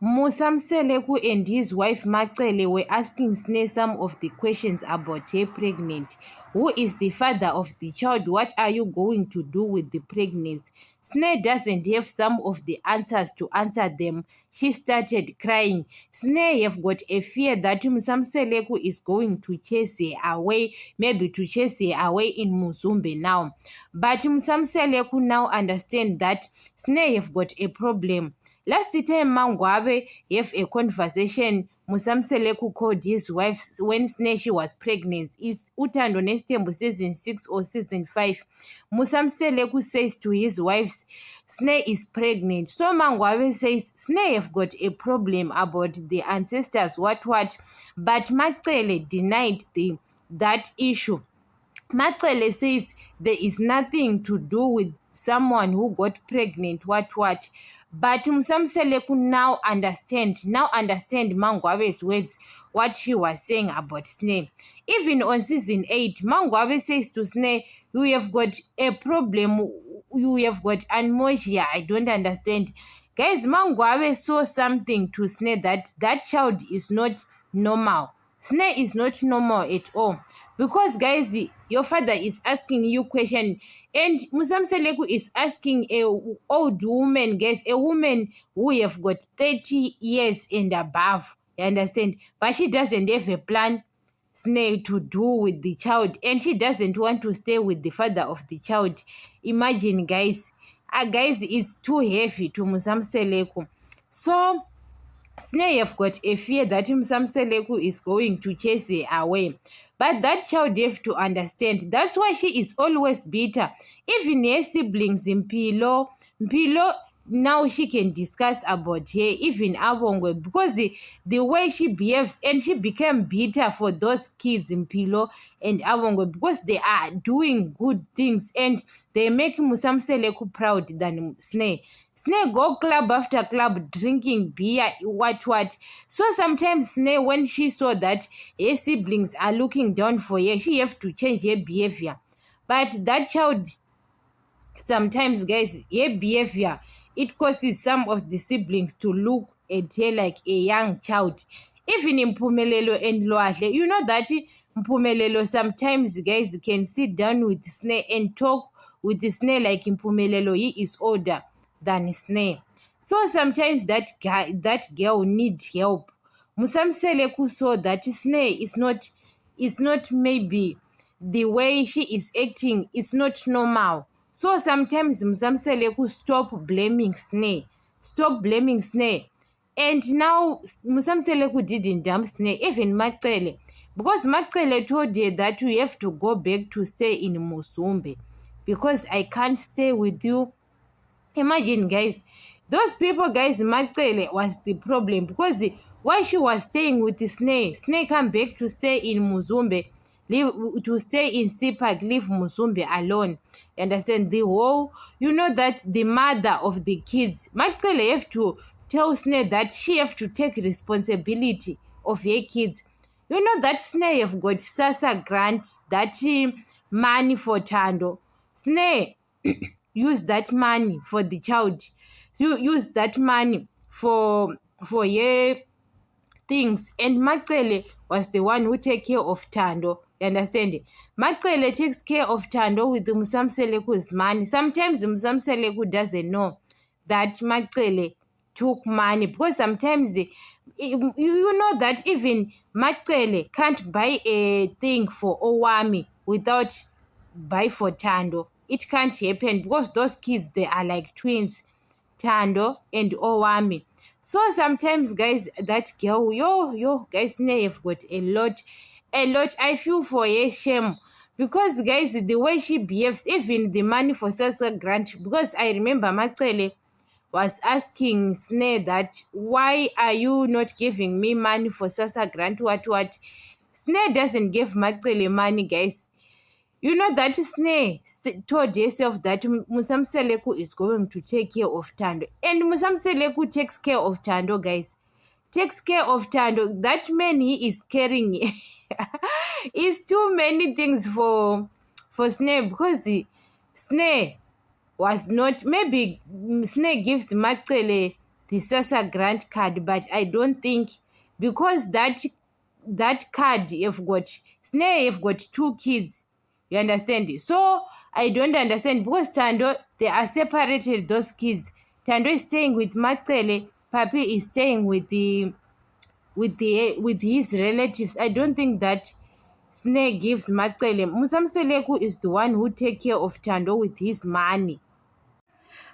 Musamseleku and his wife Macele were asking Sneh some of the questions about her pregnancy. Who is the father of the child? What are you going to do with the pregnancy? Sneh doesn't have some of the answers to answer them. She started crying. Sneh have got a fear that Musamseleku is going to chase her away, maybe to chase her away in Muzumbe now. But Musamseleku now understand that Sneh have got a problem. Last time Mangwabe have a conversation. Musamseleku called his wife when Sneh was pregnant. It's Utando Nestembu season 6 or season 5. Musamseleku says to his wife, Sneh is pregnant. So Mangwabe says Sneh have got a problem about the ancestors, what. But Macele denied that issue. Macele says there is nothing to do with someone who got pregnant, what. But Musamseleku now understand Mangwabe's words, what she was saying about Sneh. Even on season 8, Mangwabe says to Sneh, you have got a problem, you have got anosmia, I don't understand. Guys, Mangwabe saw something to Sneh that child is not normal. Sneh is not normal at all. Because guys, your father is asking you question, and Musamseleku is asking a old woman, guys, a woman who have got 30 years and above, you understand? But she doesn't have a plan, Sneh, to do with the child, and she doesn't want to stay with the father of the child. Imagine, guys. Guys, it's too heavy to Musamseleku. So Sneh have got a fear that Musamseleku is going to chase her away. But that child have to understand. That's why she is always bitter. Even her siblings in Mpilo, now she can discuss about her, even Abongwe, because the way she behaves, and she became bitter for those kids in Mpilo and Abongwe because they are doing good things and they make Musamseleku proud than Sneh. Sneh go club after club drinking beer, what. So sometimes Sneh, when she saw that her siblings are looking down for her, she have to change her behavior. But that child, sometimes, guys, her behavior, it causes some of the siblings to look at her like a young child. Even in Mpumelelo and Loahle, you know that Mpumelelo sometimes, guys, can sit down with Sneh and talk with Sneh like Mpumelelo, he is older than Sneh. So sometimes that girl needs help. Musamseleku saw that Sneh is not maybe the way she is acting is not normal. So sometimes Musamseleku stop blaming Sneh. And now Musamseleku didn't dump Sneh, even Macele. Because Macele told her that you have to go back to stay in Muzumbe. Because I can't stay with you. Imagine, guys, those people, guys, Macele was the problem. Because while she was staying with Sneh came back to stay in Muzumbe. To stay in Sipak, leave Muzumbe alone. You understand? The whole, you know that the mother of the kids, Macele have to tell Sneh that she have to take responsibility of her kids. You know that Sneh have got SASSA grant, that money for Tando. Sneh use that money for the child. You use that money for your things. And Macele was the one who take care of Tando. You understand? Macele takes care of Tando with Musamseleku's money. Sometimes Musamseleku doesn't know that Macele took money, because sometimes you know that even Macele can't buy a thing for Owami without buy for Tando. It can't happen because those kids, they are like twins, Tando and Owami. So sometimes, guys, that girl, yo, guys, have got a lot. I feel for her shame, because, guys, the way she behaves, even the money for SASSA grant, because I remember Macele was asking Sneh that, why are you not giving me money for SASSA grant, what. Sneh doesn't give Macele money, guys. You know that Sneh told herself that Musamseleku is going to take care of Tando. And Musamseleku takes care of Tando, guys. Takes care of Tando. That man he is carrying is too many things for Sneh, because Sneh was not, maybe Sneh gives Macele the SASSA grant card, but I don't think, because that card you've got, Sneh have got 2 kids, you understand? So I don't understand, because Thando, they are separated, those kids. Thando is staying with Macele, Papi is staying with his relatives. I don't think that Sneh gives Macele. Musamseleku is the one who take care of Thando with his money.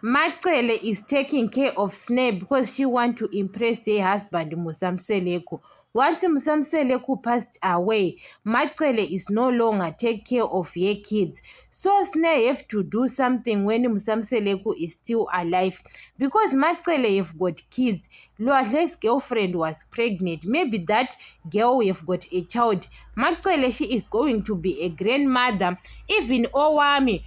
Macele is taking care of Sneh because she want to impress her husband Musamseleku. Once Musamseleku passed away, Macele is no longer take care of her kids. So Sneh have to do something when Musamseleku is still alive, because Macele have got kids. Loahle's girlfriend was pregnant. Maybe that girl have got a child. Macele, she is going to be a grandmother. Even Owami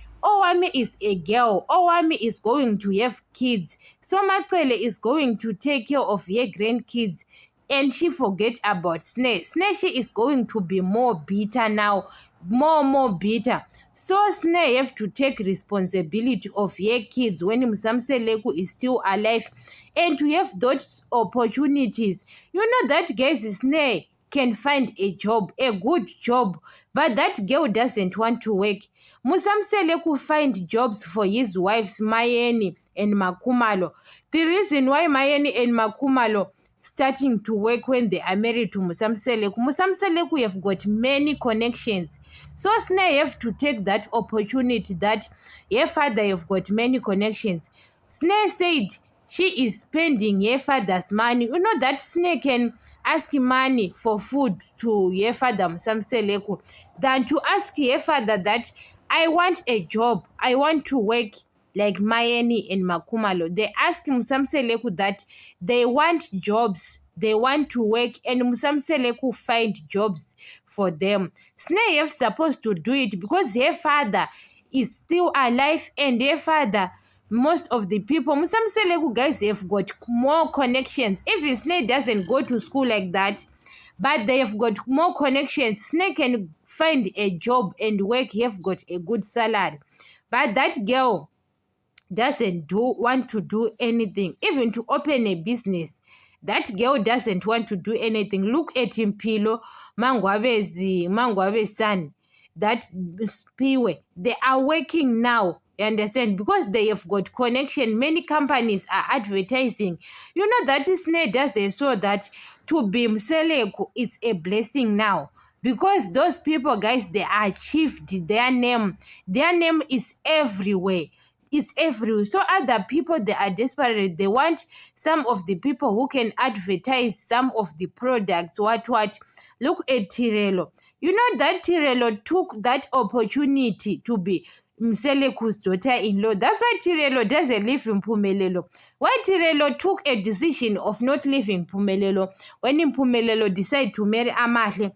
is a girl. Owami is going to have kids. So Macele is going to take care of her grandkids. And she forget about Sneh. Sneh, she is going to be more bitter now. More bitter. So Sneh have to take responsibility of her kids when Musamseleku is still alive. And to have those opportunities. You know that, guys, Sneh can find a job, a good job. But that girl doesn't want to work. Musamseleku find jobs for his wives, Mayeni and Makumalo. The reason why Mayeni and Makumalo starting to work when they are married to Musamseleku have got many connections. So Sneh have to take that opportunity that her father have got many connections. Sneh said she is spending her father's money. You know that Sneh can ask money for food to her father Musamseleku than to ask her father that I want a job, I want to work like Mayeni and Makumalo. They ask Musamseleku that they want jobs, they want to work, and Musamseleku find jobs for them. Sneh is supposed to do it because her father is still alive, and her father, most of the people, Musamseleku guys, have got more connections. Even Sneh doesn't go to school like that, but they have got more connections. Sneh can find a job and work, have got a good salary. But that girl doesn't want to do anything, even to open a business. That girl doesn't want to do anything. Look at Impilo, Mangwabe's son, that Spiwe. They are working now, you understand, because they have got connection. Many companies are advertising. You know that Sneh does so that to be Mseleku, it's a blessing now. Because those people, guys, they achieved their name. Their name is everywhere. It's everywhere. So other people, they are desperate. They want some of the people who can advertise some of the products. What? Look at Tirelo. You know that Tirelo took that opportunity to be Mseleku's daughter-in-law. That's why Tirelo doesn't live in Mpumelelo. Why Tirelo took a decision of not living Mpumelelo when Mpumelelo decided to marry Amahle.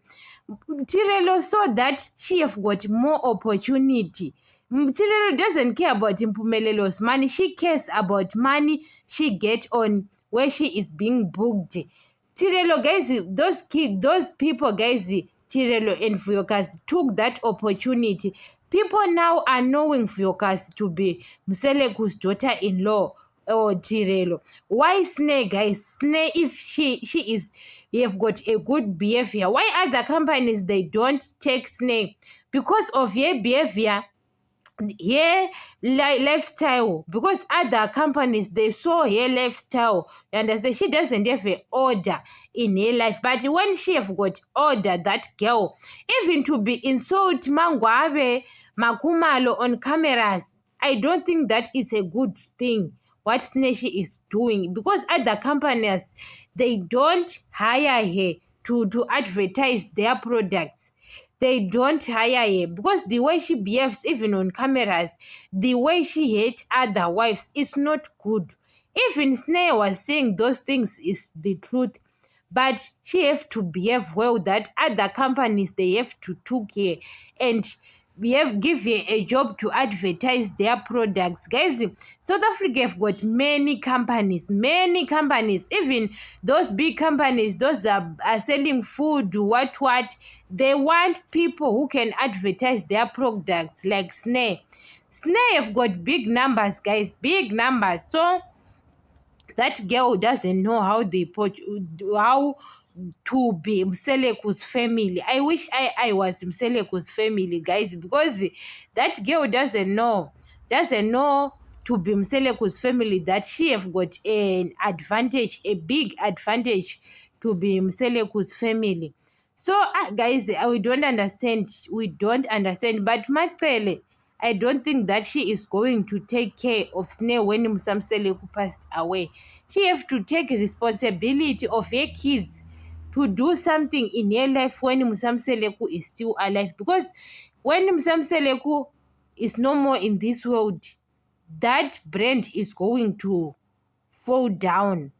Tirelo saw that she have got more opportunity. Tirelo doesn't care about Mpumelelo's money. She cares about money she get on where she is being booked. Tirelo, guys, those people, guys, Tirelo and Vuyokazi took that opportunity. People now are knowing Vuyokazi to be Mseleku's daughter-in-law or Tirelo. Why Sneh, guys? Sneh, if she is, you have got a good behavior. Why other companies, they don't take Sneh? Because of your behavior, her lifestyle. Because other companies, they saw her lifestyle and they say she doesn't have an order in her life. But when she have got order, that girl, even to be insult Mangwabe, Makumalo on cameras, I don't think that is a good thing what Sneh is doing, because other companies, they don't hire her to advertise their products. They don't hire her because the way she behaves, even on cameras, the way she hates other wives is not good. Even Sneh was saying those things is the truth, but she have to behave well, that other companies, they have to took her and we have given a job to advertise their products. Guys, South Africa have got many companies, even those big companies, those are selling food, what, they want people who can advertise their products like Sneh. Sneh have got big numbers, guys, big numbers. So That girl doesn't know how how to be Mseleku's family. I wish I was Mseleku's family, guys, because that girl doesn't know to be Mseleku's family, that she have got an advantage, a big advantage to be Mseleku's family. So guys, we don't understand. But Macele, I don't think that she is going to take care of Sneh when Msamseleku passed away. She have to take responsibility of her kids to do something in her life when Msamseleku is still alive. Because when Msamseleku is no more in this world, that brand is going to fall down.